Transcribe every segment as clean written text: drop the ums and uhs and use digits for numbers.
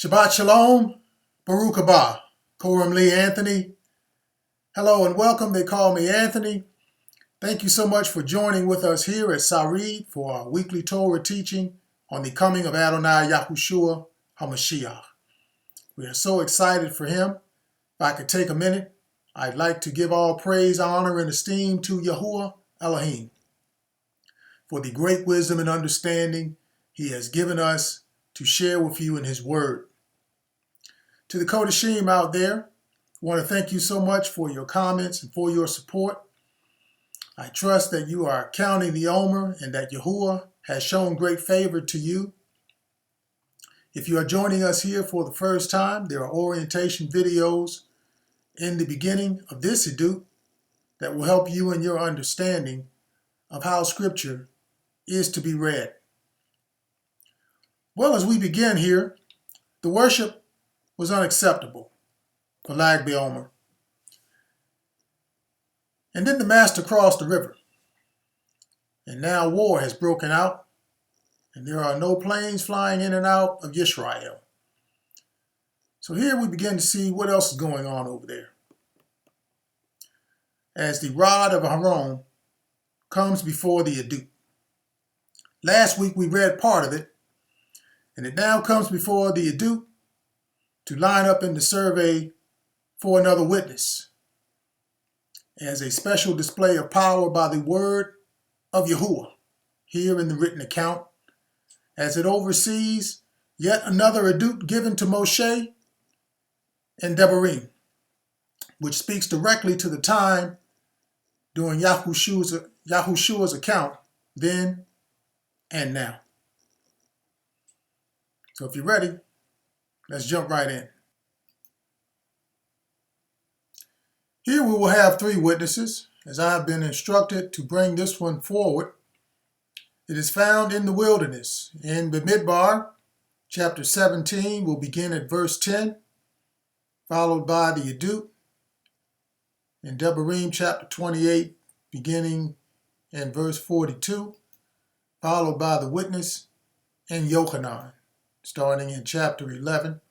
Shabbat Shalom, Baruch Haba, Coram Lee Anthony. Hello and welcome. They call me Anthony. Thank you so much for joining with us here at Sarid for our weekly Torah teaching on the coming of Adonai Yahushua HaMashiach. We are so excited for him. If I could take a minute, I'd like to give all praise, honor, and esteem to Yahuwah Elohim for the great wisdom and understanding he has given us to share with you in his word. To the Kodashim out there, I want to thank you so much for your comments and for your support. I trust that you are counting the Omer and that Yahuwah has shown great favor to you. If you are joining us here for the first time, there are orientation videos in the beginning of this Edut that will help you in your understanding of how Scripture is to be read. Well, as we begin here, the worship was unacceptable for Lag BaOmer. And then the master crossed the river. And now war has broken out, and there are no planes flying in and out of Yisrael. So here we begin to see what else is going on over there. As the rod of Aaron comes before the Edut. Last week we read part of it, and it now comes before the Edut to line up in the survey for another witness as a special display of power by the word of Yahuwah here in the written account, as it oversees yet another Edut given to Moshe and which speaks directly to the time during Yahushua's account then and now. So if you're ready, let's jump right in. Here we will have three witnesses, as I have been instructed to bring this one forward. It is found in the wilderness. In Bamidbar, chapter 17, we'll begin at verse 10, followed by the Edut. In Devarim, chapter 28, beginning in verse 42, followed by the witness in Yochanan, starting in chapter 11,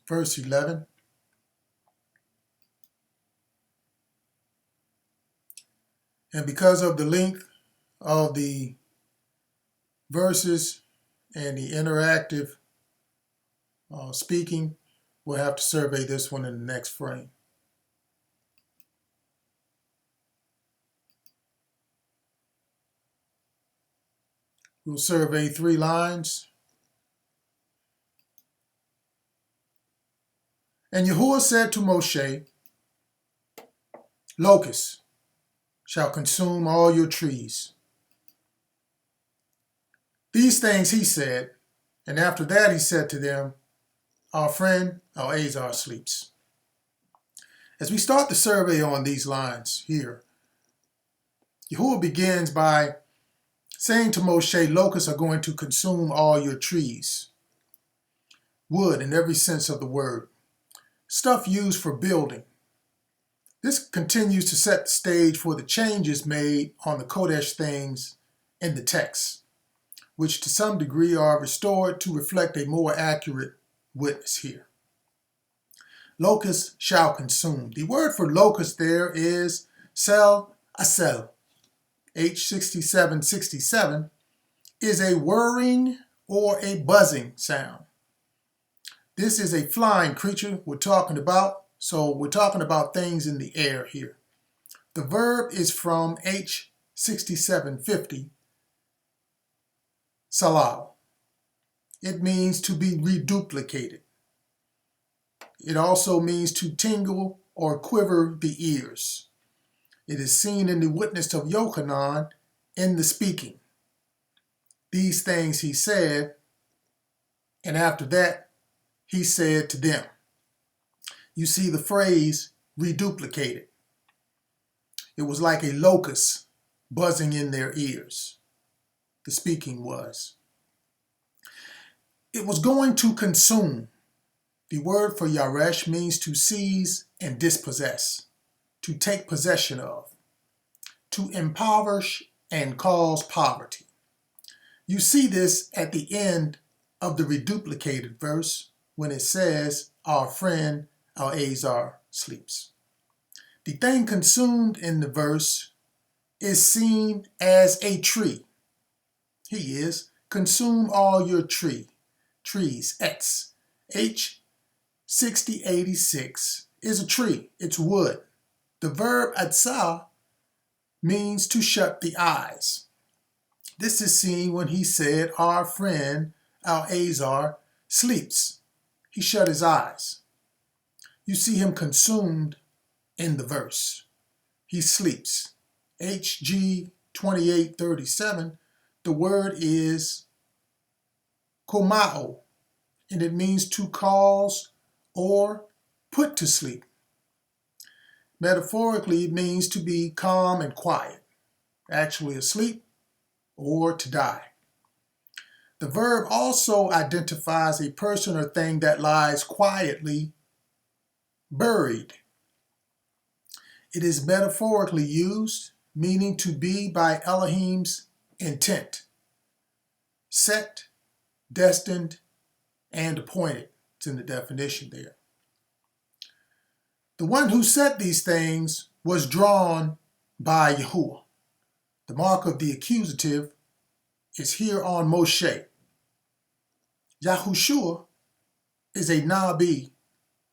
verse 11. And because of the length of the verses and the interactive speaking, we'll have to survey this one in the next frame. We'll survey 3 lines. And Yahuwah said to Moshe, locusts shall consume all your trees. These things he said, and after that he said to them, our friend Eleazar sleeps. As we start the survey on these lines here, Yahuwah begins by saying to Moshe, locusts are going to consume all your trees. Wood in every sense of the word. Stuff used for building. This continues to set the stage for the changes made on the Kodesh things in the text, which to some degree are restored to reflect a more accurate witness here. Locusts shall consume. The word for locust there is sel asel. H6767 is a whirring or a buzzing sound. This is a flying creature we're talking about. So we're talking about things in the air here. The verb is from H6750, salal. It means to be reduplicated. It also means to tingle or quiver the ears. It is seen in the witness of Yochanan in the speaking. These things he said, and after that he said to them. You see the phrase reduplicated. It was like a locust buzzing in their ears. The speaking was. It was going to consume. The word for yaresh means to seize and dispossess, to take possession of, to impoverish and cause poverty. You see this at the end of the reduplicated verse when it says our friend Al-Azhar sleeps. The thing consumed in the verse is seen as a tree. He is, consume all your trees, X. H6086 is a tree, it's wood. The verb atsa means to shut the eyes. This is seen when he said our friend Al-Azhar sleeps. He shut his eyes. You see him consumed in the verse. He sleeps. HG2837, the word is komao, and it means to cause or put to sleep. Metaphorically, it means to be calm and quiet, actually asleep or to die. The verb also identifies a person or thing that lies quietly buried. It is metaphorically used, meaning to be by Elohim's intent, set, destined, and appointed. It's in the definition there. The one who said these things was drawn by Yahuwah. The mark of the accusative is here on Moshe. Yahushua is a Nabi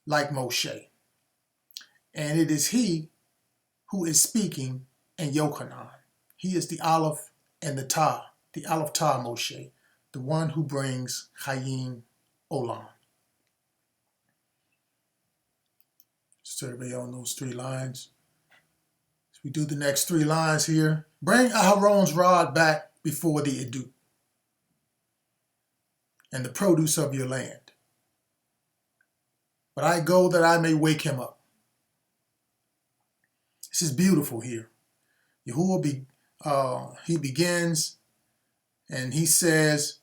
like Moshe, and it is he who is speaking in Yochanan. He is the Aleph and the Aleph Tah Moshe, the one who brings Chayim Olam. Survey on those 3 lines. As we do the next 3 lines here, bring Aharon's rod back before the Edut and the produce of your land. But I go that I may wake him up. This is beautiful here. Yahuwah he begins and he says,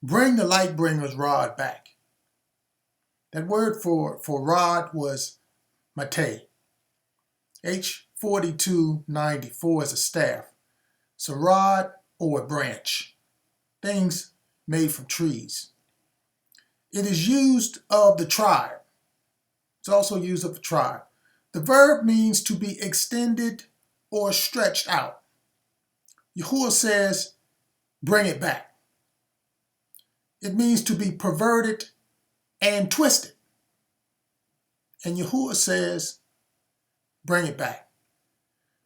bring the light bringer's rod back. That word for rod was mateh. H4294 is a staff. It's a rod or a branch. Things made from trees. It is used of the tribe. It's also used of the tribe. The verb means to be extended or stretched out. Yahuwah says, bring it back. It means to be perverted and twisted. And Yahuwah says, bring it back.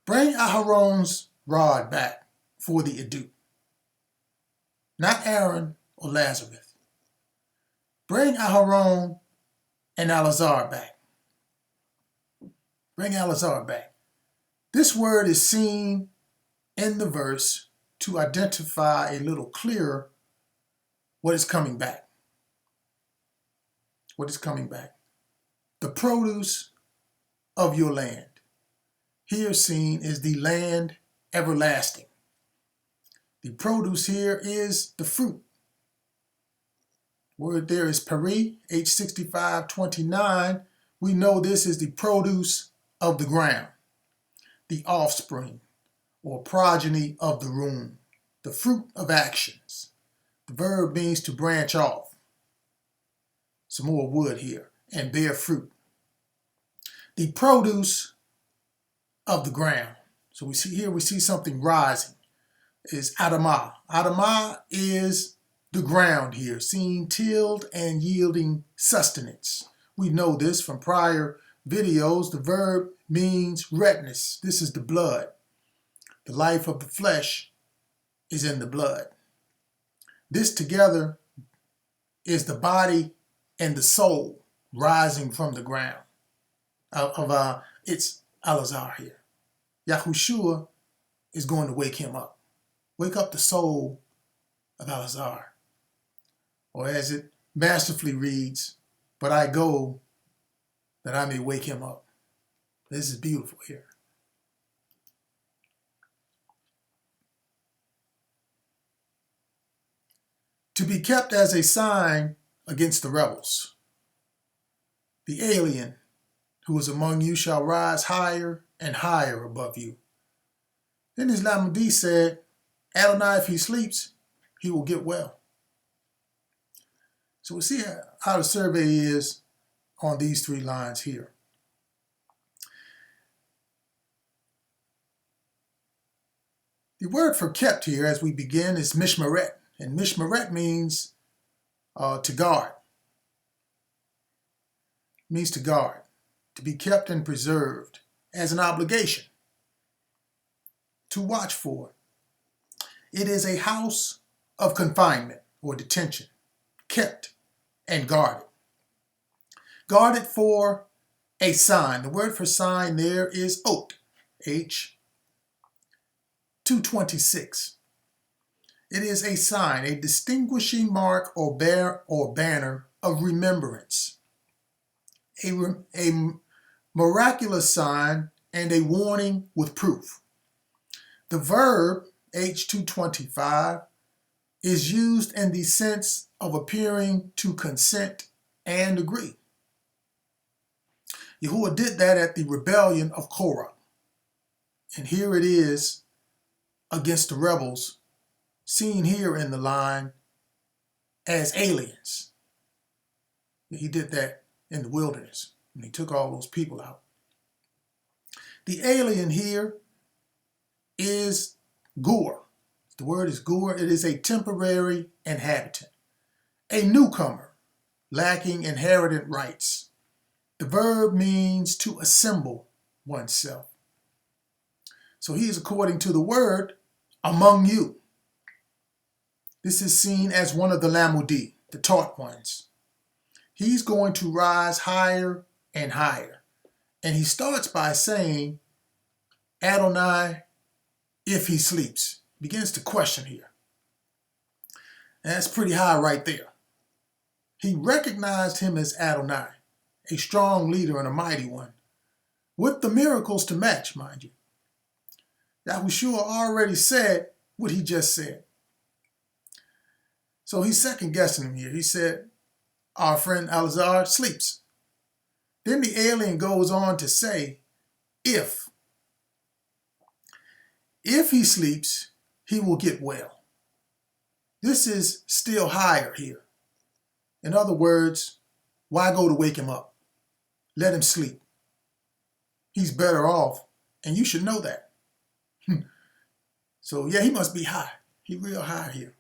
Bring Aharon's rod back for the Edut. Not Aaron or Lazarus. Bring Aharon and Elazar back. Bring Elazar back. This word is seen in the verse to identify a little clearer what is coming back. What is coming back? The produce of your land. Here seen is the land everlasting. The produce here is the fruit. Word there is peri, H6529. We know this is the produce of the ground, the offspring or progeny of the womb, the fruit of actions. The verb means to branch off. Some more wood here, and bear fruit. The produce of the ground. So we see something rising. Is Adamah. Adamah is the ground here, seen tilled and yielding sustenance. We know this from prior videos. The verb means redness. This is the blood. The life of the flesh is in the blood. This together is the body and the soul rising from the ground. It's Elazar here. Yahushua is going to wake him up. Wake up the soul of Elazar. Or as it masterfully reads, but I go that I may wake him up. This is beautiful here. To be kept as a sign against the rebels. The alien who is among you shall rise higher and higher above you. Then his Lamudi said, Adonai, if he sleeps, he will get well. So we'll see how the survey is on these three lines here. The word for kept here as we begin is mishmeret, and mishmeret means to guard. It means to guard, to be kept and preserved as an obligation, to watch for. It is a house of confinement or detention, kept and guarded. Guarded for a sign. The word for sign there is ot, H 226. It is a sign, a distinguishing mark or banner of remembrance, a miraculous sign and a warning with proof. The verb H225 is used in the sense of appearing to consent and agree. Yahuwah did that at the rebellion of Korah. And here it is against the rebels, seen here in the line as aliens. He did that in the wilderness, and he took all those people out. The alien here is gur. The word is gur. It is a temporary inhabitant, a newcomer, lacking inherited rights. The verb means to assemble oneself. So he is, according to the word, among you. This is seen as one of the lamudi, the taught ones. He's going to rise higher and higher. And he starts by saying, Adonai, if he sleeps. Begins to question here. And that's pretty high right there. He recognized him as Adonai, a strong leader and a mighty one, with the miracles to match, mind you. Yahushua already said what he just said. So he's second guessing him here. He said, our friend Elazar sleeps. Then the alien goes on to say, if he sleeps, he will get well. This is still higher here. In other words, why go to wake him up? Let him sleep. He's better off, and you should know that. So yeah, he must be high. He's real high here.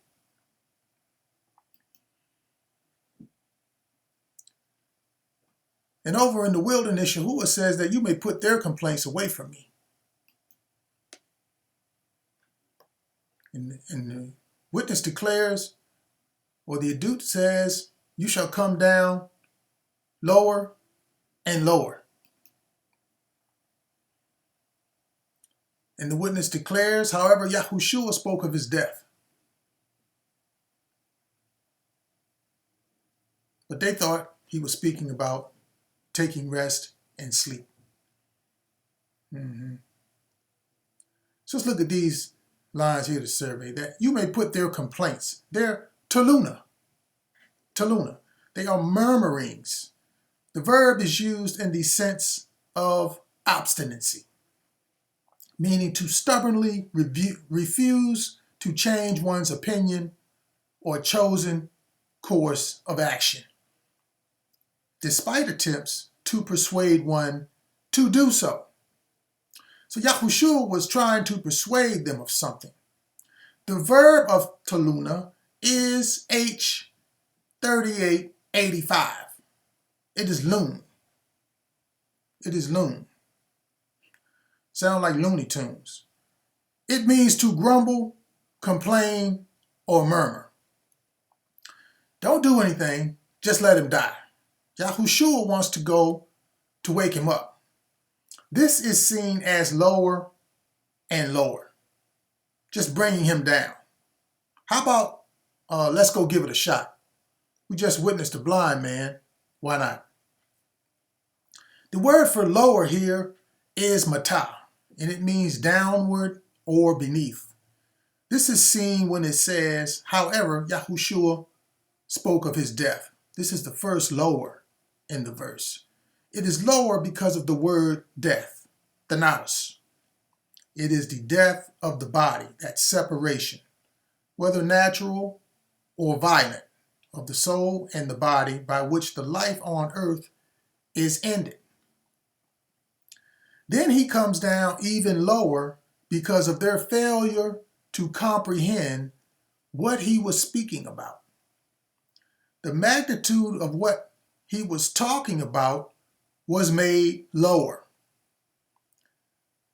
And over in the wilderness, Yahuwah says that you may put their complaints away from me. And the witness declares, or the adult says, you shall come down lower and lower. And the witness declares, however, Yahushua spoke of his death. But they thought he was speaking about taking rest and sleep. So let's look at these lines here to survey. That you may put their complaints. They're taluna. They are murmurings. The verb is used in the sense of obstinacy, meaning to stubbornly refuse to change one's opinion or chosen course of action, despite attempts to persuade one to do so. So Yahushua was trying to persuade them of something. The verb of taluna is H3885. It is loon. It is loon. Sound like Looney Tunes. It means to grumble, complain, or murmur. Don't do anything, just let him die. Yahushua wants to go to wake him up. This is seen as lower and lower, just bringing him down. How about let's go give it a shot? We just witnessed a blind man. Why not? The word for lower here is matah, and it means downward or beneath. This is seen when it says, however, Yahushua spoke of his death. This is the first lower in the verse. It is lower because of the word death, thanatos. It is the death of the body, that separation, whether natural or violent, of the soul and the body by which the life on earth is ended. Then he comes down even lower because of their failure to comprehend what he was speaking about. The magnitude of what he was talking about was made lower,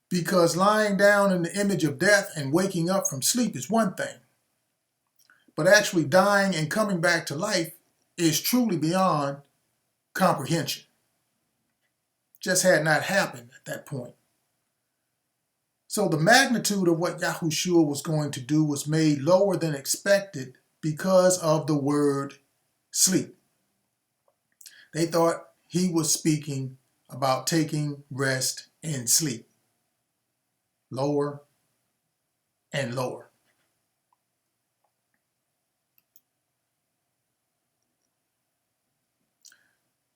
because lying down in the image of death and waking up from sleep is one thing, but actually dying and coming back to life is truly beyond comprehension. Just had not happened at that point. So the magnitude of what Yahushua was going to do was made lower than expected because of the word sleep. They thought he was speaking about taking rest in sleep. Lower and lower.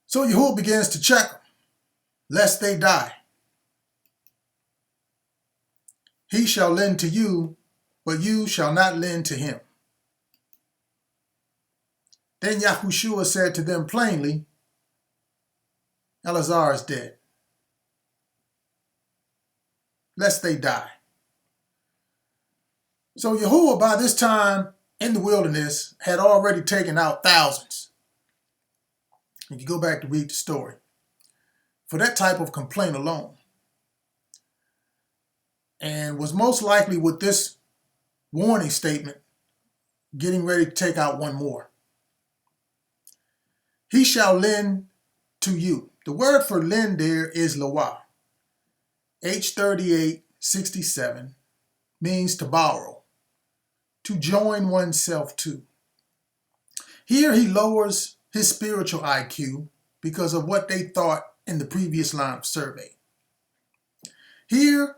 So Yahuwah begins to check them, lest they die. He shall lend to you, but you shall not lend to him. Then Yahushua said to them plainly, Eleazar is dead, lest they die. So Yahuwah, by this time in the wilderness, had already taken out thousands. If you go back to read the story, for that type of complaint alone. And was most likely with this warning statement, getting ready to take out one more. He shall lend to you. The word for lend there is lawah. H3867 means to borrow, to join oneself to. Here he lowers his spiritual IQ because of what they thought in the previous line of survey. Here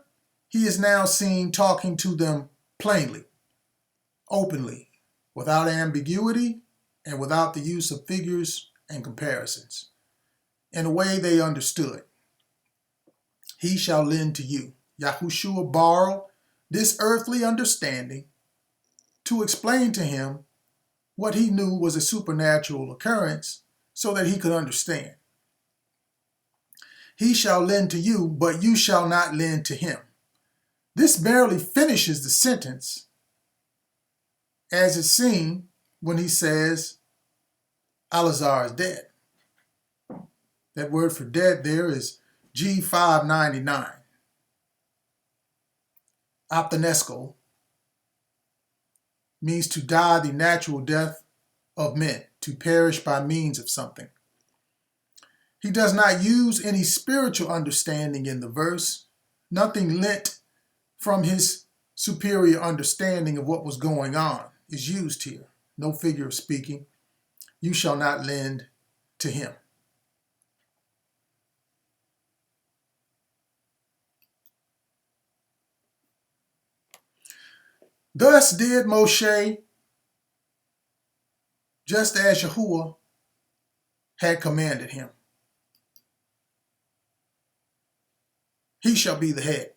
he is now seen talking to them plainly, openly, without ambiguity and without the use of figures and comparisons, in a way they understood. He shall lend to you. Yahushua borrowed this earthly understanding to explain to him what he knew was a supernatural occurrence so that he could understand. He shall lend to you, but you shall not lend to him. This barely finishes the sentence, as is seen when he says, Eleazar is dead. That word for dead there is G599. Optanesco means to die the natural death of men, to perish by means of something. He does not use any spiritual understanding in the verse, nothing lent from his superior understanding of what was going on is used here. No figure of speaking. You shall not lend to him. Thus did Moshe, just as Yahuwah had commanded him. He shall be the head.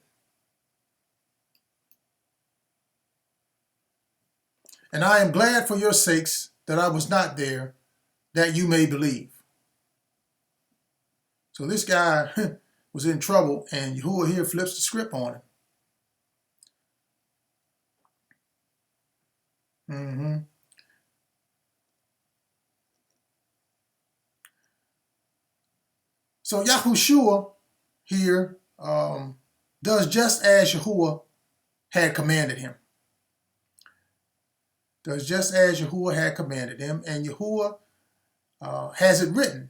And I am glad for your sakes that I was not there, that you may believe. So this guy was in trouble, and Yahuwah here flips the script on him. So Yahushua here does just as Yahuwah had commanded him. Does just as Yahuwah had commanded him, and Yahuwah has it written.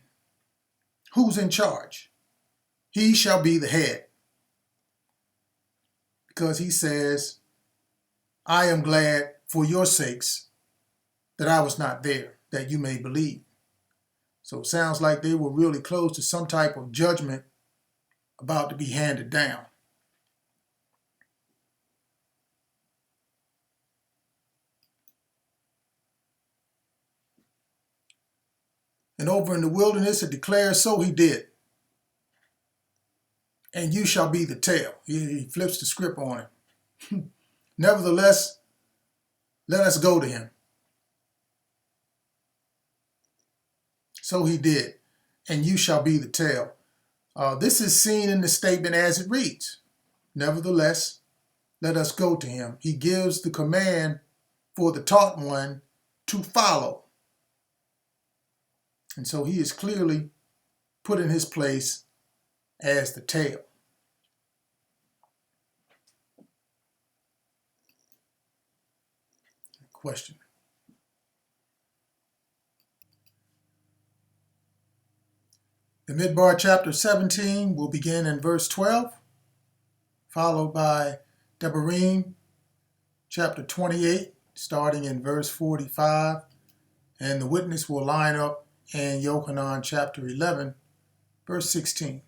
Who's in charge? He shall be the head. Because he says, I am glad for your sakes that I was not there, that you may believe. So it sounds like they were really close to some type of judgment about to be handed down. And over in the wilderness it declares, so he did. And you shall be the tail. He flips the script on him. Nevertheless, let us go to him. So he did, and you shall be the tail. This is seen in the statement as it reads. Nevertheless, let us go to him. He gives the command for the taught one to follow. And so he is clearly put in his place as the tail. Question. The Midbar chapter 17 will begin in verse 12, followed by Devarim chapter 28, starting in verse 45, and the witness will line up in Yochanan chapter 11, verse 16.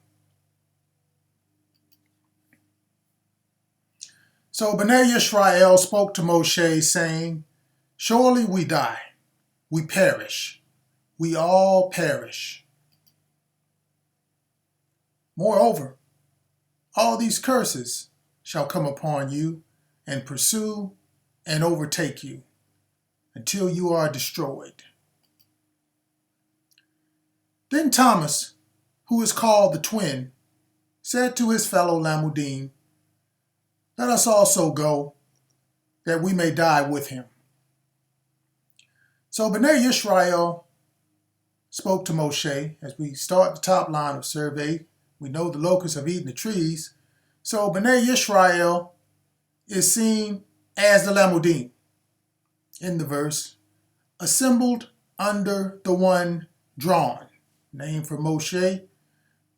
So Bnei Yisrael spoke to Moshe, saying, Surely we die, we perish, we all perish. Moreover, all these curses shall come upon you and pursue and overtake you until you are destroyed. Then Thomas, who is called the twin, said to his fellow Lamudim, Let us also go, that we may die with him. So Bnei Yisrael spoke to Moshe. As we start the top line of survey, we know the locusts have eaten the trees. So Bnei Yisrael is seen as the Lamudim in the verse, assembled under the one drawn. Name for Moshe,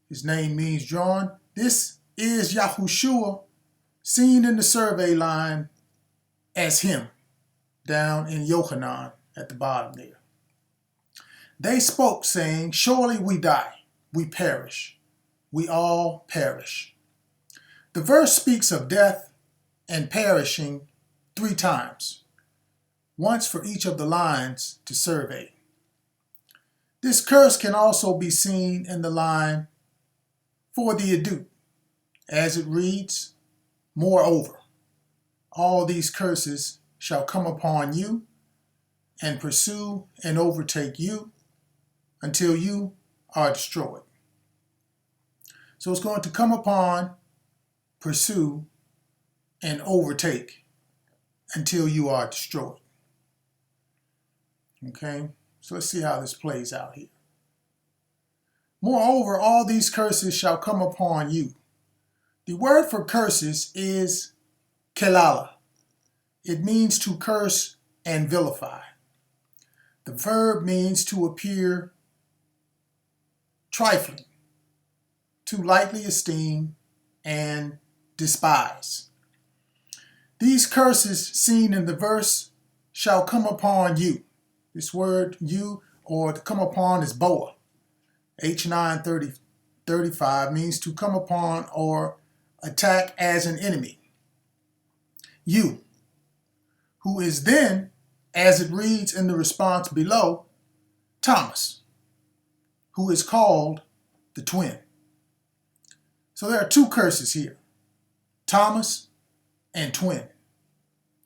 his name means drawn. This is Yahushua, seen in the survey line as him, down in Yochanan at the bottom there. They spoke, saying, Surely we die, we perish, we all perish. The verse speaks of death and perishing 3 times, once for each of the lines to survey. This curse can also be seen in the line for the adut, as it reads, Moreover, all these curses shall come upon you and pursue and overtake you until you are destroyed. So it's going to come upon, pursue, and overtake until you are destroyed. Okay, so let's see how this plays out here. Moreover, all these curses shall come upon you. The word for curses is kelala. It means to curse and vilify. The verb means to appear trifling, to lightly esteem and despise. These curses seen in the verse shall come upon you. This word you, or to come upon, is boa. H935 means to come upon or attack as an enemy. You, who is then, as it reads in the response below, Thomas, who is called the twin. So there are 2 curses here, Thomas and twin.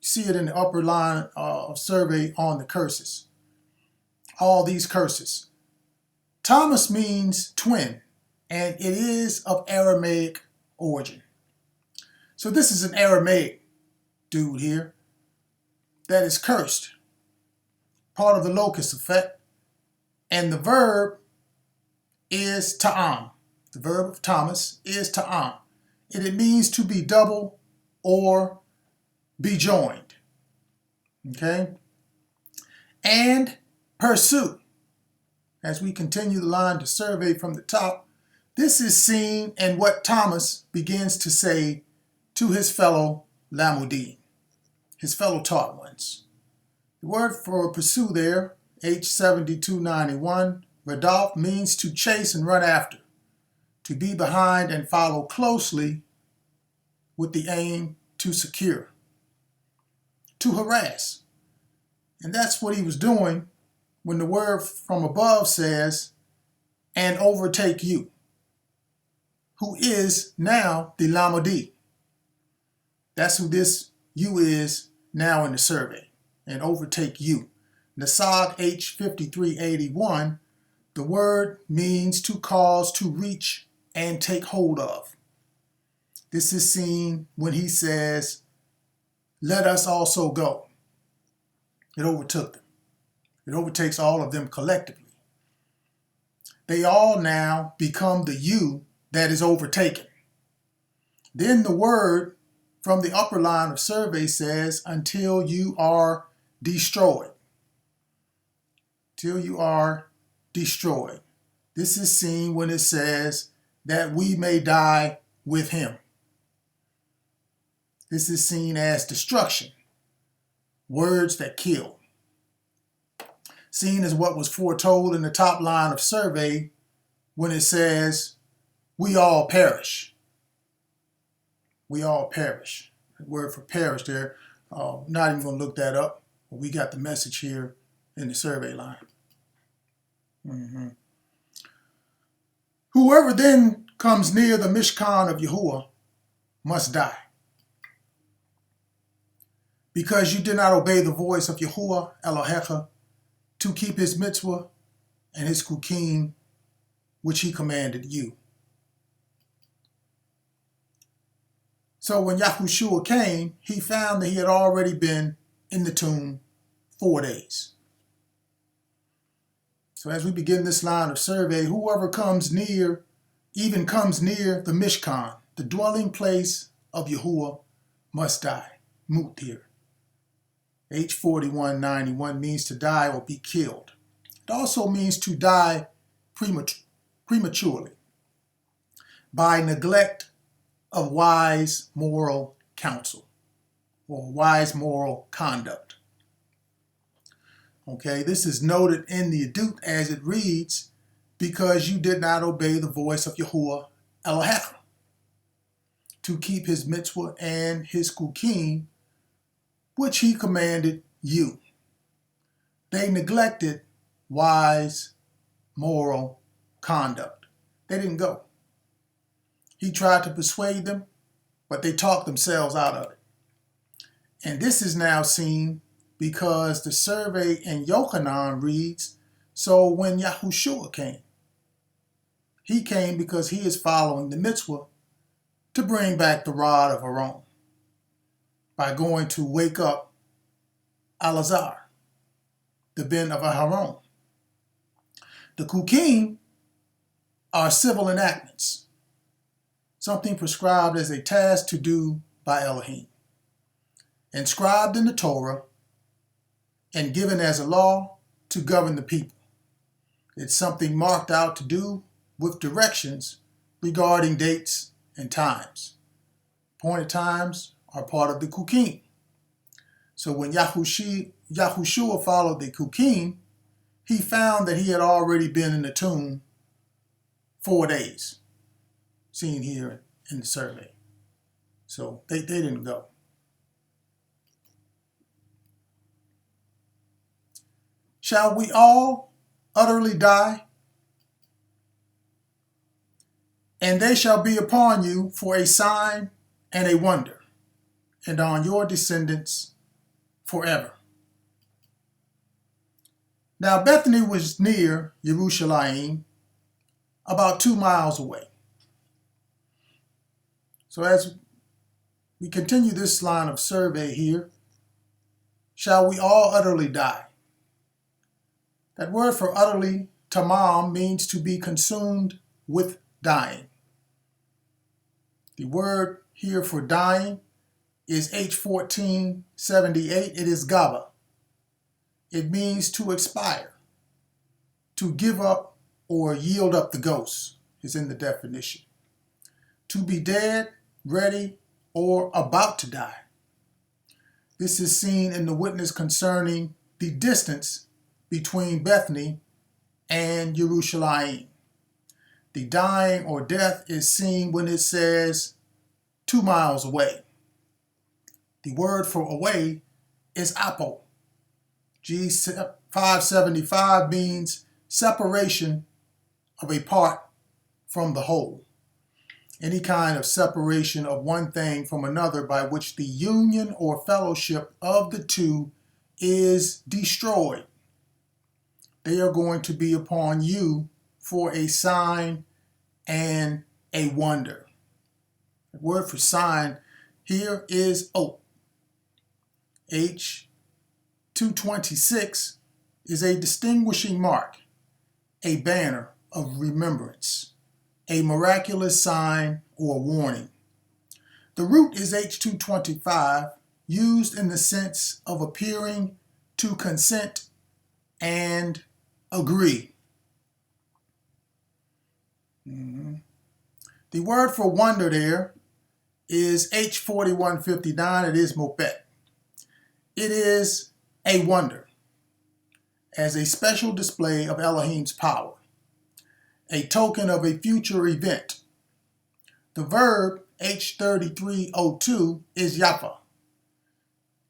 You see it in the upper line of survey on the curses. All these curses. Thomas means twin, and it is of Aramaic origin. So this is an Aramaic dude here that is cursed, part of the locust effect, and the verb is ta'am. The verb of Thomas is ta'am, and it means to be double or be joined. Okay? And pursue. As we continue the line to survey from the top, this is seen in what Thomas begins to say to his fellow Lamudim, his fellow taught ones. The word for pursue there, H7291, radaf, means to chase and run after, to be behind and follow closely with the aim to secure, to harass. And that's what he was doing when the word from above says, and overtake you, who is now the Lamudi. That's who this you is now in the survey, and overtake you. Nasag H5381, The word means to cause, to reach, and take hold of. This is seen when he says, let us also go. It overtook them. It overtakes all of them collectively. They all now become the you that is overtaken. Then the word from the upper line of survey says, until you are destroyed. Till you are destroyed. This is seen when it says that we may die with him. This is seen as destruction, words that kill. Seen as what was foretold in the top line of survey when it says, we all perish. We all perish. The word for perish there, not even going to look that up. We got the message here in the survey line. Whoever then comes near the Mishkan of Yahuwah must die. Because you did not obey the voice of Yahuwah Elohecha to keep his mitzvah and his kukim, which he commanded you. So when Yahushua came, he found that he had already been in the tomb 4 days. So as we begin this line of survey, whoever comes near, even comes near the Mishkan, the dwelling place of Yahuwah, must die. Mutir. H4191 means to die or be killed. It also means to die prematurely by neglect of wise moral counsel or wise moral conduct. Okay, this is noted in the Adut as it reads, because you did not obey the voice of Yahuwah Elohecha to keep his mitzvah and his kukim, which he commanded you. They neglected wise moral conduct. They didn't go. He tried to persuade them, but they talked themselves out of it. And this is now seen because the survey in Yochanan reads, so when Yahushua came, he came because he is following the mitzvah to bring back the rod of Aaron by going to wake up Elazar, the ben of Aaron. The kukim are civil enactments, something prescribed as a task to do by Elohim, inscribed in the Torah and given as a law to govern the people. It's something marked out to do with directions regarding dates and times. Appointed times are part of the kukim. So when Yahushua followed the kukim, he found that he had already been in the tomb 4 days, seen here in the survey. So they didn't go. Shall we all utterly die? And they shall be upon you for a sign and a wonder, and on your descendants forever. Now Bethany was near Jerusalem, about 2 miles away. So as we continue this line of survey here, shall we all utterly die? That word for utterly, tamam, means to be consumed with dying. The word here for dying is H1478. It is gaba. It means to expire, to give up or yield up the ghost is in the definition. To be dead, ready, or about to die. This is seen in the witness concerning the distance between Bethany and Jerusalem. The dying or death is seen when it says 2 miles away. The word for away is apo. G575 means separation of a part from the whole. Any kind of separation of one thing from another by which the union or fellowship of the two is destroyed. they are going to be upon you for a sign and a wonder. The word for sign here is oak. H226 is a distinguishing mark, a banner of remembrance, a miraculous sign or warning. The root is H225, used in the sense of appearing to consent and agree. The word for wonder there is H4159. It is mopet. It is a wonder, as a special display of Elohim's power, a token of a future event. The verb H3302 is yafa.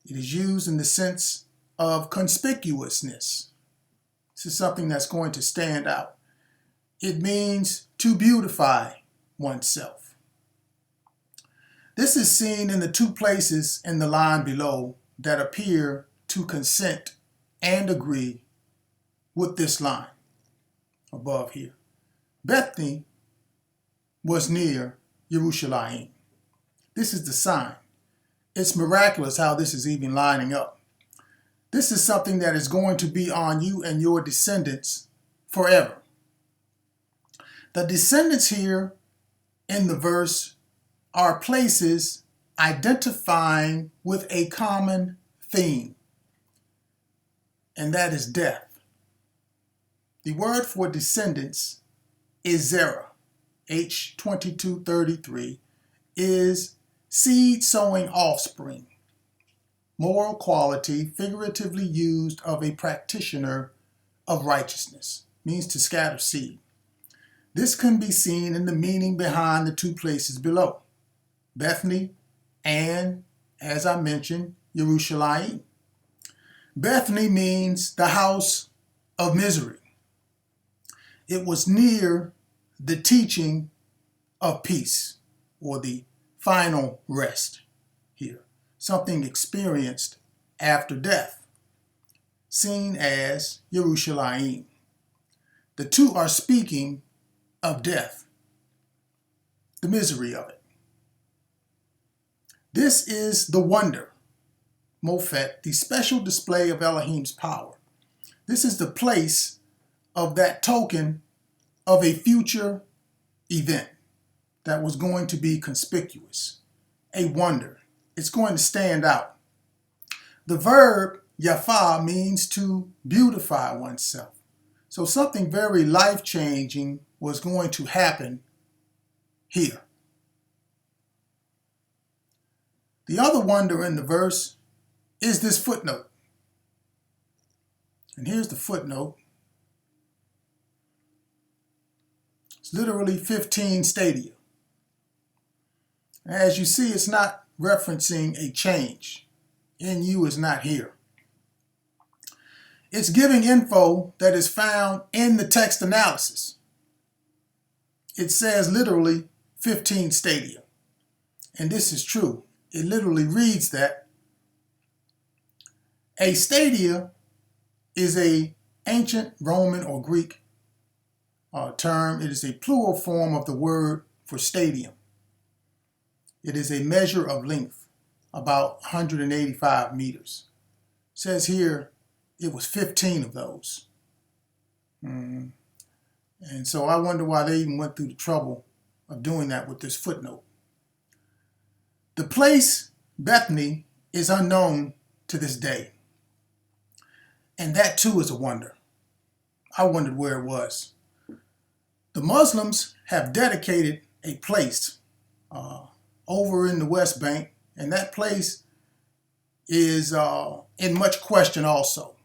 It is used in the sense of conspicuousness. This is something that's going to stand out. It means to beautify oneself. This is seen in the two places in the line below that appear to consent and agree with this line above here. Bethany was near Yerushalayim. This is the sign. It's miraculous how this is even lining up. This is something that is going to be on you and your descendants forever. The descendants here in the verse are places identifying with a common theme, and that is death. The word for descendants is zerah. H2233 is seed sowing offspring, moral quality figuratively used of a practitioner of righteousness, means to scatter seed. This can be seen in the meaning behind the two places below, Bethany and, as I mentioned, Yerushalayim. Bethany means the house of misery. It was near the teaching of peace, or the final rest here, something experienced after death, seen as Yerushalayim. The two are speaking of death, the misery of it. This is the wonder, Mofet, the special display of Elohim's power. This is the place of that token of a future event that was going to be conspicuous, a wonder. It's going to stand out. The verb yafa means to beautify oneself. So something very life-changing was going to happen here. The other wonder in the verse is this footnote. And here's the footnote. It's literally 15 stadia. As you see, it's not referencing a change. NU is not here. It's giving info that is found in the text analysis. It says literally 15 stadia. And this is true. It literally reads that a stadia is an ancient Roman or Greek term. It is a plural form of the word for stadium. It is a measure of length, about 185 meters. It says here it was 15 of those. And so I wonder why they even went through the trouble of doing that with this footnote. The place, Bethany, is unknown to this day. And that too is a wonder. I wondered where it was. The Muslims have dedicated a place over in the West Bank, and that place is in much question also.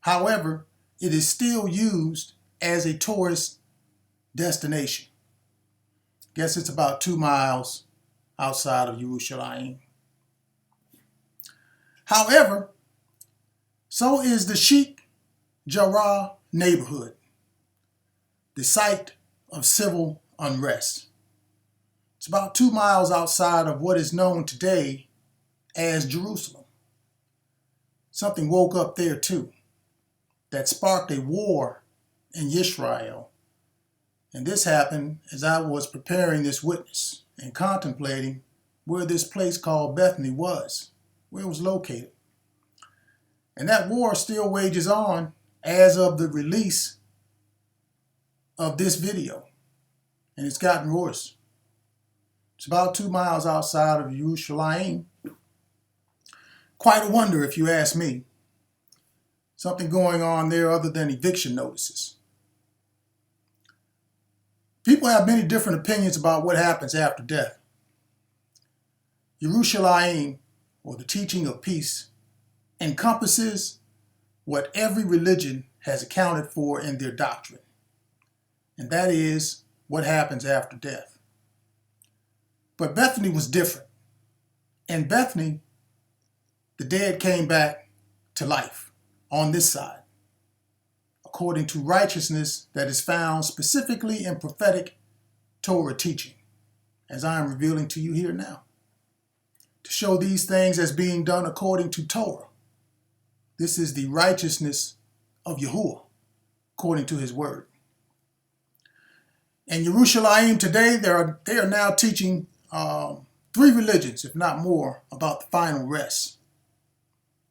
However, it is still used as a tourist destination. Guess it's about 2 miles outside of Yerushalayim. However, so is the Sheikh Jarrah neighborhood, the site of civil unrest. It's about 2 miles outside of what is known today as Jerusalem. Something woke up there too. that sparked a war in Israel. And this happened as I was preparing this witness and contemplating where this place called Bethany was, where it was located. And that war still wages on as of the release of this video. And it's gotten worse. It's about 2 miles outside of Yerushalayim. Quite a wonder, if you ask me. Something going on there other than eviction notices. People have many different opinions about what happens after death. Yerushalayim, or the teaching of peace, encompasses what every religion has accounted for in their doctrine, and that is what happens after death. But Bethany was different. In Bethany, the dead came back to life on this side, according to righteousness that is found specifically in prophetic Torah teaching, as I am revealing to you here now. To show these things as being done according to Torah. This is the righteousness of Yahuwah, according to his word. In Yerushalayim today, they are now teaching 3 religions, if not more, about the final rest.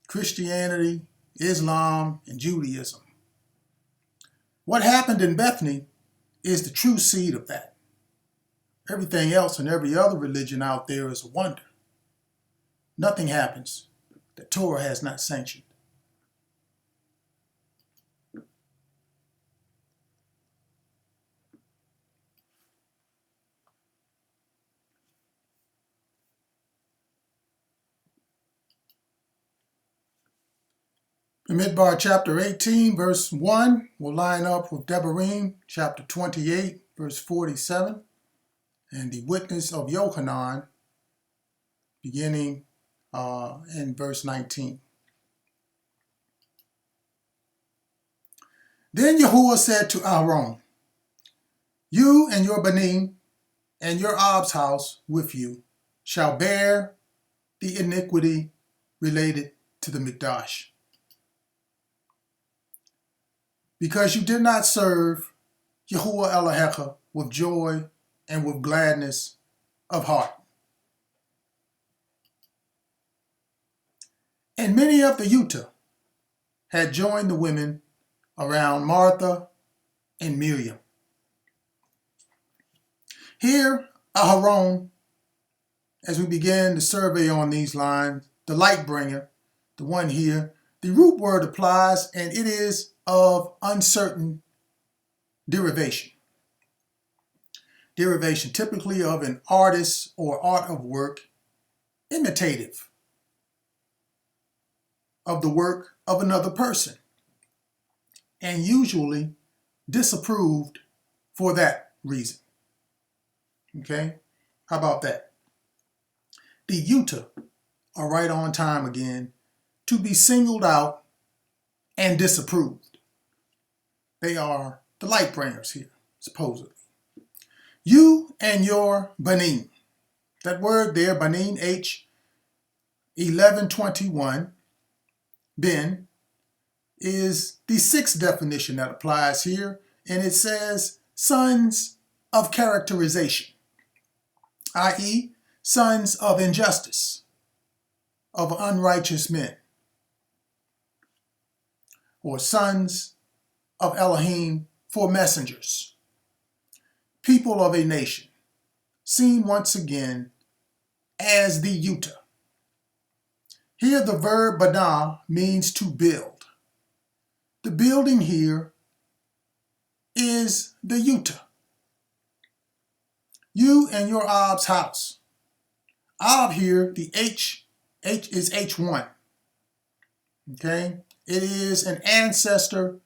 Christianity, Islam, and Judaism. What happened in Bethany is the true seed of that. Everything else and every other religion out there is a wonder. Nothing happens that Torah has not sanctioned. Bamidbar chapter 18, verse 1 will line up with Devarim chapter 28, verse 47, and the witness of Yochanan, beginning in verse 19. Then Yahuwah said to Aaron, "You and your Banim and your Ab's house with you shall bear the iniquity related to the Mikdash, because you did not serve Yahuwah Elohecha with joy and with gladness of heart." And many of the Yuta had joined the women around Martha and Miriam. Here, Aharon, as we begin the survey on these lines, the light bringer, the one here, the root word applies, and it is of uncertain derivation. Derivation typically of an artist or art of work, imitative of the work of another person, and usually disapproved for that reason. Okay? How about that? The Yuta are right on time again to be singled out and disapproved. They are the light bringers here, supposedly. You and your Banim. That word there, Banim, H1121, Ben, is the 6th definition that applies here, and it says sons of characterization, i.e., sons of injustice, of unrighteous men, or sons of Elohim for messengers, people of a nation, seen once again as the Yuta. Here the verb bana means to build. The building here is the Yuta. You and your Ab's house. Ab here, the H is H1. Okay? It is an ancestor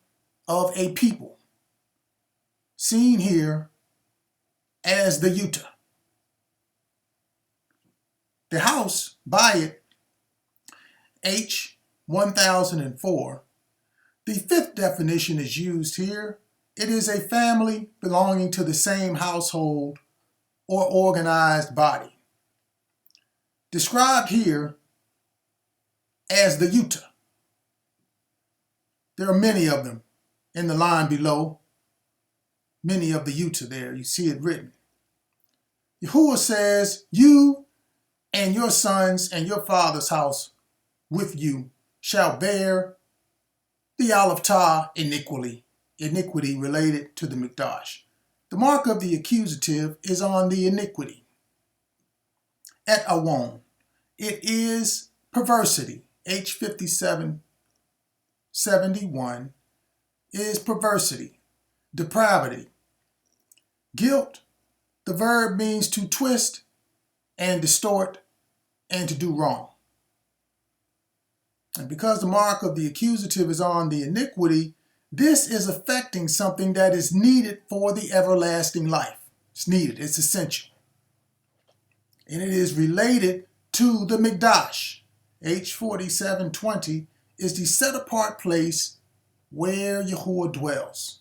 of a people, seen here as the Yuta. The house, by it, H1004, the 5th definition is used here. It is a family belonging to the same household or organized body, described here as the Yuta. There are many of them in the line below. Many of the Yuta there. You see it written. Yahuwah says, you and your sons and your father's house with you shall bear the Aleph Tah iniquity related to the Mikdash. The mark of the accusative is on the iniquity. Et awon. It is perversity. H5771 is perversity, depravity. Guilt, the verb means to twist and distort and to do wrong. And because the mark of the accusative is on the iniquity, this is affecting something that is needed for the everlasting life. It's needed, it's essential. And it is related to the Mikdash. H4720 is the set-apart place where Yahuwah dwells.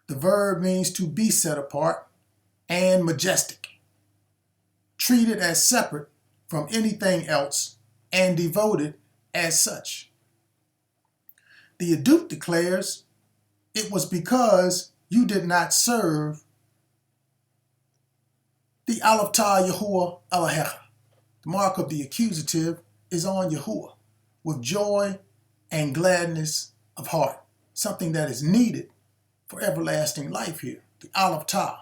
The verb means to be set apart and majestic, treated as separate from anything else and devoted as such. The Adut declares, it was because you did not serve the Aleph Tah Yahuwah Elohecha. The mark of the accusative is on Yahuwah with joy and gladness of heart, something that is needed for everlasting life here, the Aleph Tah.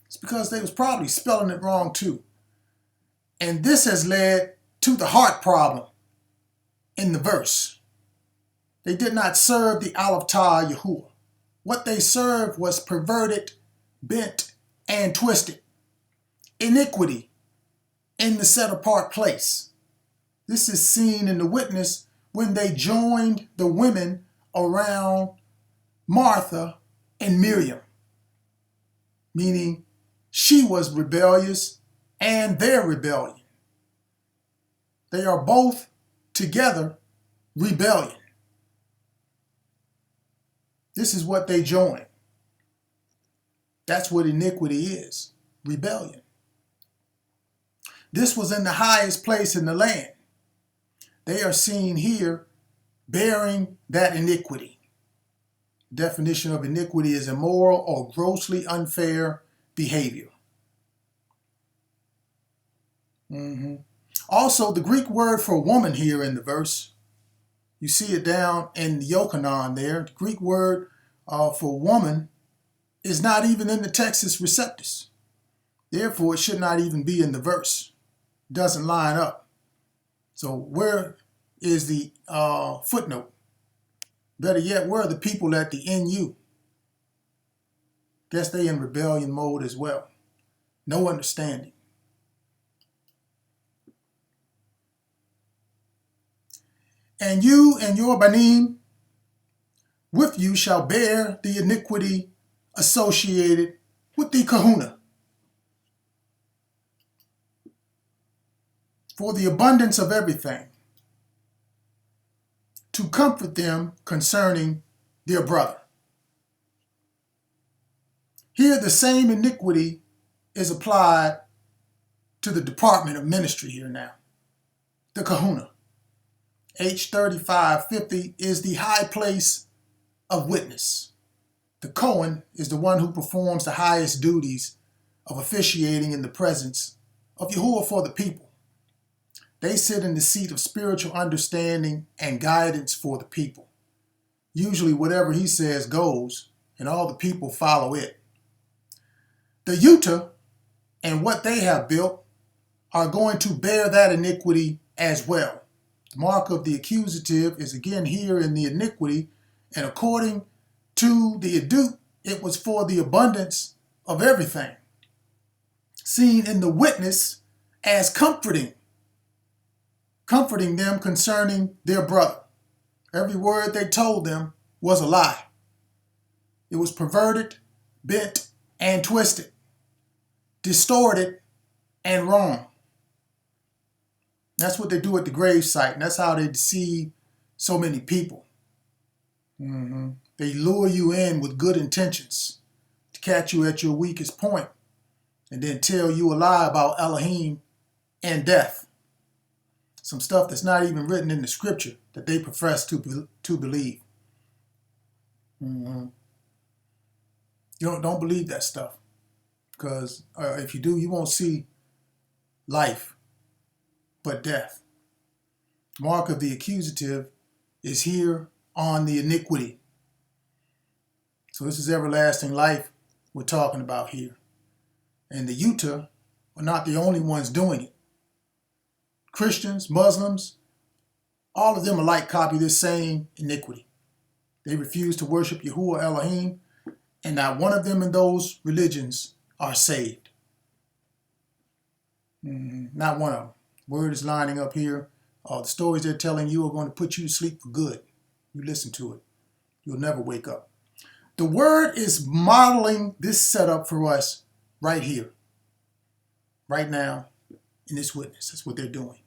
It's because they was probably spelling it wrong too. And this has led to the heart problem in the verse. They did not serve the Aleph Tah Yahuwah. What they served was perverted, bent, and twisted. Iniquity in the set-apart place. This is seen in the witness when they joined the women around Martha and Miriam, meaning she was rebellious and their rebellion. They are both together rebellion. This is what they join. That's what iniquity is, rebellion. This was in the highest place in the land. They are seen here bearing that iniquity. Definition of iniquity is immoral or grossly unfair behavior. Also, the Greek word for woman here in the verse, you see it down in the Yochanan there. The Greek word for woman is not even in the Textus Receptus. Therefore, it should not even be in the verse. It doesn't line up. So where is the footnote? Better yet, where are the people at the NU? Guess they in rebellion mode as well. No understanding. And you and your banim with you shall bear the iniquity associated with the kahuna. For the abundance of everything, to comfort them concerning their brother. Here the same iniquity is applied to the department of ministry here now, the kahuna. H3550 is the high place of witness. The Kohen is the one who performs the highest duties of officiating in the presence of Yahuwah for the people. They sit in the seat of spiritual understanding and guidance for the people. Usually whatever he says goes, and all the people follow it. The Yuta and what they have built are going to bear that iniquity as well. The mark of the accusative is again here in the iniquity, and according to the Adut, it was for the abundance of everything, seen in the witness as comforting them concerning their brother. Every word they told them was a lie. It was perverted, bent, and twisted, distorted, and wrong. That's what they do at the gravesite, and that's how they deceive so many people. They lure you in with good intentions to catch you at your weakest point and then tell you a lie about Elohim and death. Some stuff that's not even written in the scripture that they profess to believe. Mm-hmm. You don't believe that stuff, because if you do, you won't see life but death. Mark of the accusative is here on the iniquity. So this is everlasting life we're talking about here. And the Utah are not the only ones doing it. Christians, Muslims, all of them alike copy this same iniquity. They refuse to worship Yahuwah Elohim, and not one of them in those religions are saved. Not one of them. Word is lining up here. The stories they're telling you are going to put you to sleep for good. You listen to it. You'll never wake up. The word is modeling this setup for us right here, right now, in this witness. That's what they're doing.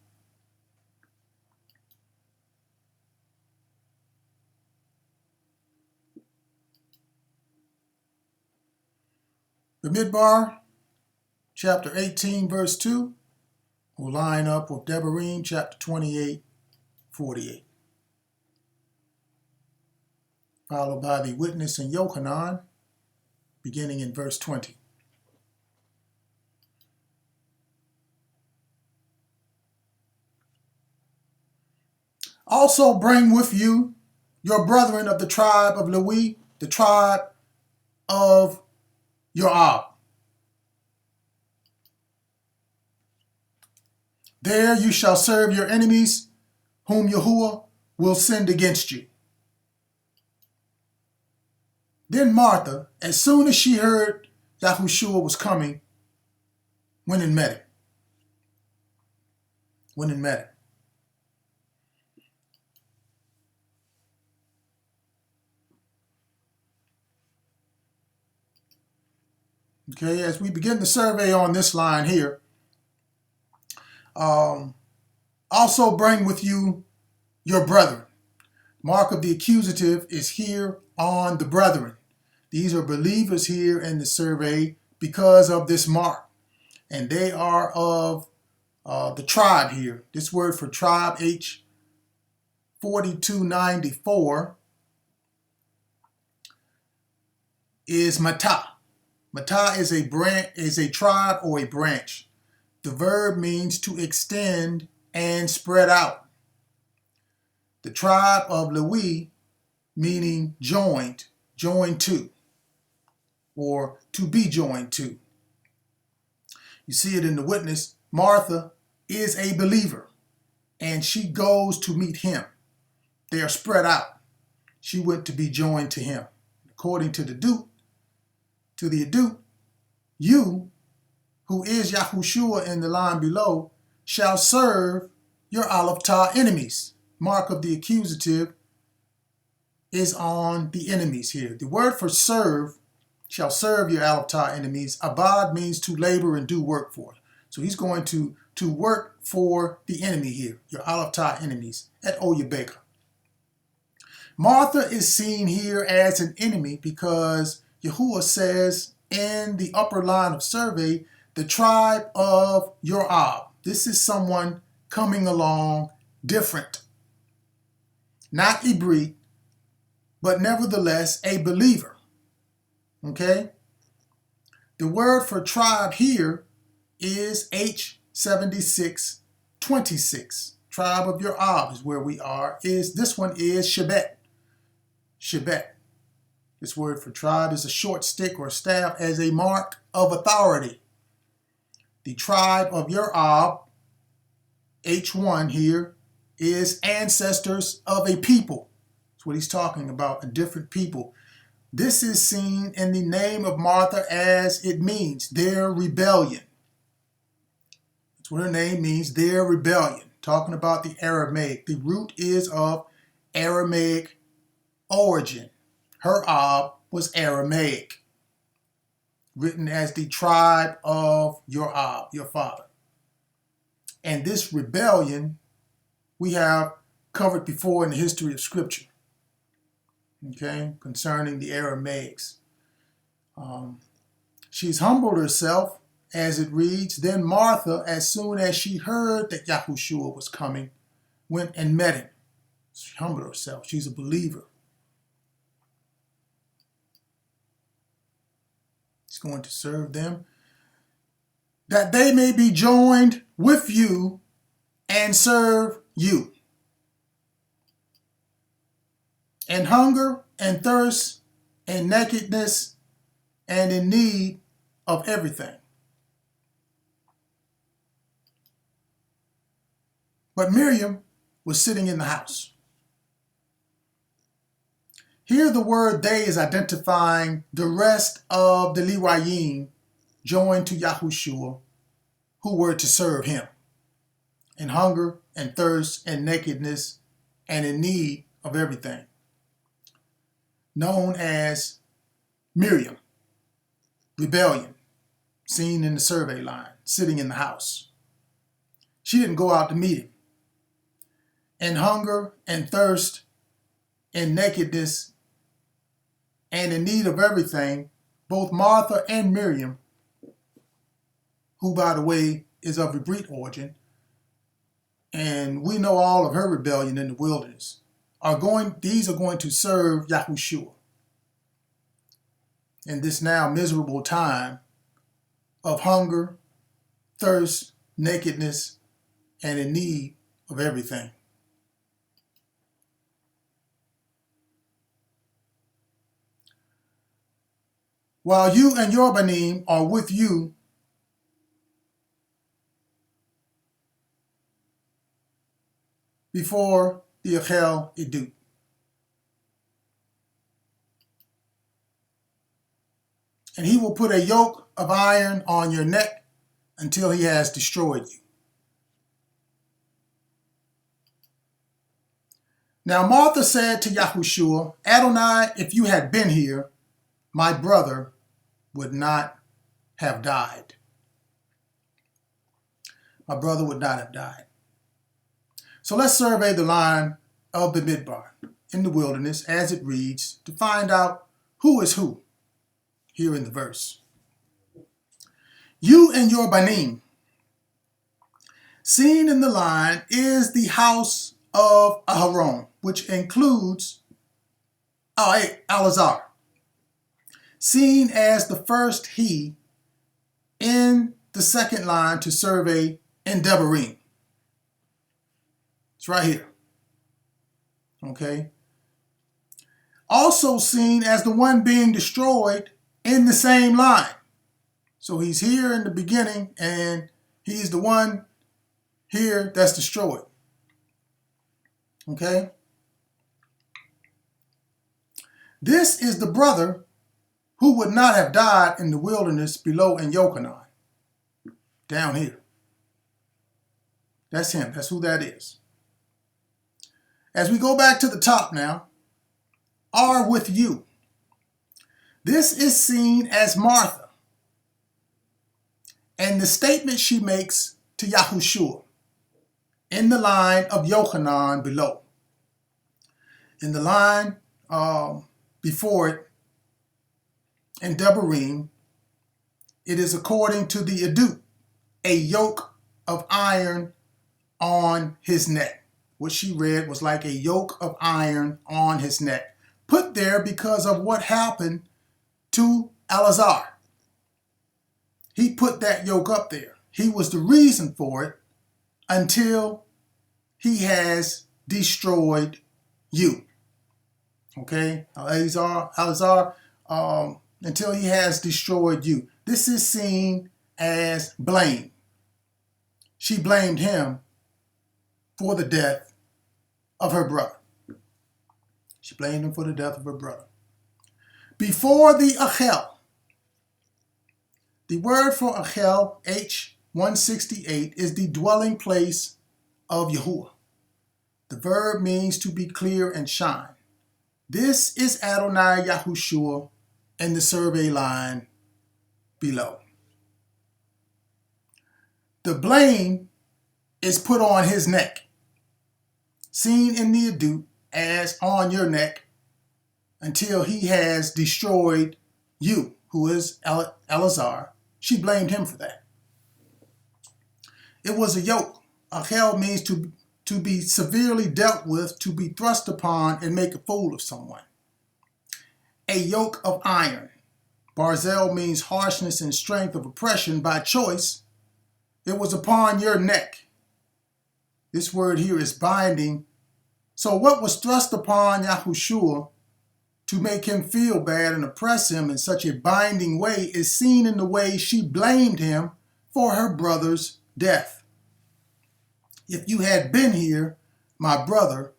The Midbar, chapter 18, verse 2, will line up with Devarim, chapter 28, 48. Followed by the witness in Yochanan, beginning in verse 20. Also bring with you your brethren of the tribe of Lewi, the tribe of Yoab. There you shall serve your enemies, whom Yahuwah will send against you. Then Martha, as soon as she heard Yahushua was coming, went and met him. Okay, as we begin the survey on this line here, also bring with you your brethren. Mark of the accusative is here on the brethren. These are believers here in the survey because of this mark. And they are of the tribe here. This word for tribe, H4294, is Matah. Matah is a tribe or a branch. The verb means to extend and spread out. The tribe of Lewi, meaning joined to, or to be joined to. You see it in the witness. Martha is a believer, and she goes to meet him. They are spread out. She went to be joined to him. According to the adut, you, who is Yahushua in the line below, shall serve your Aleph Tah enemies. Mark of the accusative is on the enemies here. The word for serve, shall serve your Aleph Tah enemies. Abad means to labor and do work for. So he's going to work for the enemy here, your Aleph Tah enemies at Oyabeka. Martha is seen here as an enemy because Yahuwah says in the upper line of survey, the tribe of Yoab. This is someone coming along different. Not Ibri, but nevertheless a believer. Okay? The word for tribe here is H7626. Tribe of Yoab is where we are. This one is Shebet. Shebet. This word for tribe is a short stick or staff as a mark of authority. The tribe of Yoab, H1 here, is ancestors of a people. That's what he's talking about, a different people. This is seen in the name of Martha as it means, their rebellion. That's what her name means, their rebellion. Talking about the Aramaic. The root is of Aramaic origin. Her Ab was Aramaic, written as the tribe of your Ab, your father. And this rebellion we have covered before in the history of Scripture, okay, concerning the Aramaics. She's humbled herself, as it reads. Then Martha, as soon as she heard that Yahushua was coming, went and met him. She humbled herself. She's a believer. He's going to serve them, that they may be joined with you and serve you. In hunger and thirst and nakedness and in need of everything. But Miriam was sitting in the house. Here the word they is identifying the rest of the Lewiim joined to Yahushua, who were to serve him in hunger and thirst and nakedness and in need of everything, known as Miriam, rebellion, seen in the survey line, sitting in the house. She didn't go out to meet him. In hunger and thirst, in nakedness, and in need of everything, both Martha and Miriam, who, by the way, is of Hebrew origin, and we know all of her rebellion in the wilderness, these are going to serve Yahushua in this now miserable time of hunger, thirst, nakedness, and in need of everything. While you and your Banim are with you, before the Achel Idut. And he will put a yoke of iron on your neck until he has destroyed you. Now Martha said to Yahushua, Adonai, if you had been here, my brother would not have died. My brother would not have died. So let's survey the line of the Midbar in the wilderness as it reads to find out who is who here in the verse. You and your Banim. Seen in the line is the house of Aharon, which includes Elazar, seen as the first he in the second line to survey in Devarim. It's right here. Okay. Also seen as the one being destroyed in the same line. So he's here in the beginning and he's the one here that's destroyed. Okay. This is the brother who would not have died in the wilderness below in Yochanan. Down here. That's him. That's who that is. As we go back to the top now, are with you. This is seen as Martha and the statement she makes to Yahushua in the line of Yochanan below. In the line before it, in Devarim, it is according to the Idut, a yoke of iron on his neck. What she read was like a yoke of iron on his neck, put there because of what happened to Elazar. He put that yoke up there. He was the reason for it until he has destroyed you. Okay, Elazar, until he has destroyed you. This is seen as blame. She blamed him for the death of her brother. She blamed him for the death of her brother. Before the Achel, the word for Achel, H168, is the dwelling place of Yahuwah. The verb means to be clear and shine. This is Adonai Yahushua in the survey line below. The blame is put on his neck, seen in the Idut as on your neck, until he has destroyed you, who is Elazar. She blamed him for that. It was a yoke. Achel means to be severely dealt with, to be thrust upon and make a fool of someone. A yoke of iron. Barzel means harshness and strength of oppression by choice. It was upon your neck. This word here is binding. So what was thrust upon Yahushua to make him feel bad and oppress him in such a binding way is seen in the way she blamed him for her brother's death. If you had been here, my brother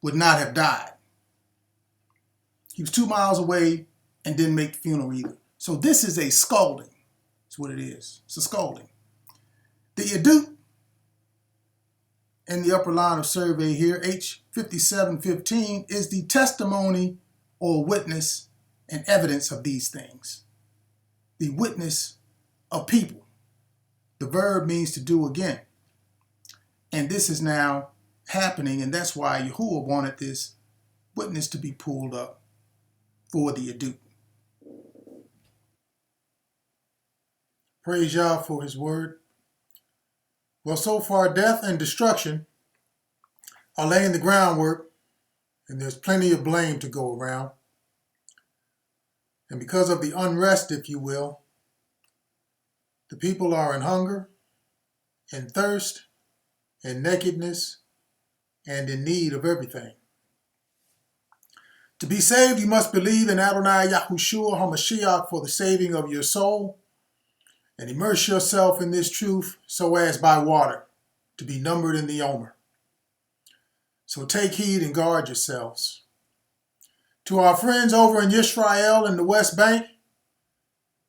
would not have died. He was 2 miles away and didn't make the funeral either. So this is a scolding. That's what it is. It's a scolding. The Yadut in the upper line of survey here, H5715, is the testimony or witness and evidence of these things. The witness of people. The verb means to do again. And this is now happening, and that's why Yahuwah wanted this witness to be pulled up for the Yadut. Praise Yah for his word. Well, so far, death and destruction are laying the groundwork, and there's plenty of blame to go around. And because of the unrest, if you will, the people are in hunger, in thirst, in nakedness, and in need of everything. To be saved, you must believe in Adonai Yahushua HaMashiach for the saving of your soul, and immerse yourself in this truth so as by water to be numbered in the Omer. So take heed and guard yourselves. To our friends over in Yisrael in the West Bank,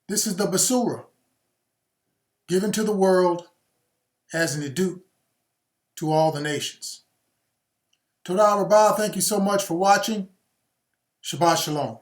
this is the Basura, given to the world as an Yadut to all the nations. Todah Rabbah, thank you so much for watching. Shabbat Shalom.